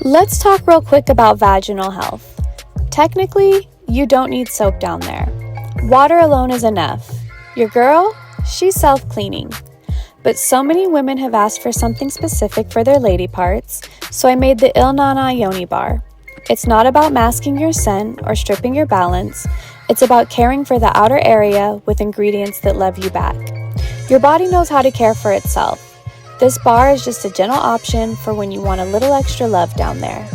Let's talk real quick about vaginal health. Technically, you don't need soap down there. Water alone is enough. Your girl, she's self-cleaning. But so many women have asked for something specific for their lady parts, so I made the Yoni bar. It's not about masking your scent or stripping your balance. It's about caring for the outer area with ingredients that love you back. Your body knows how to care for itself. This bar is just a gentle option for when you want a little extra love down there.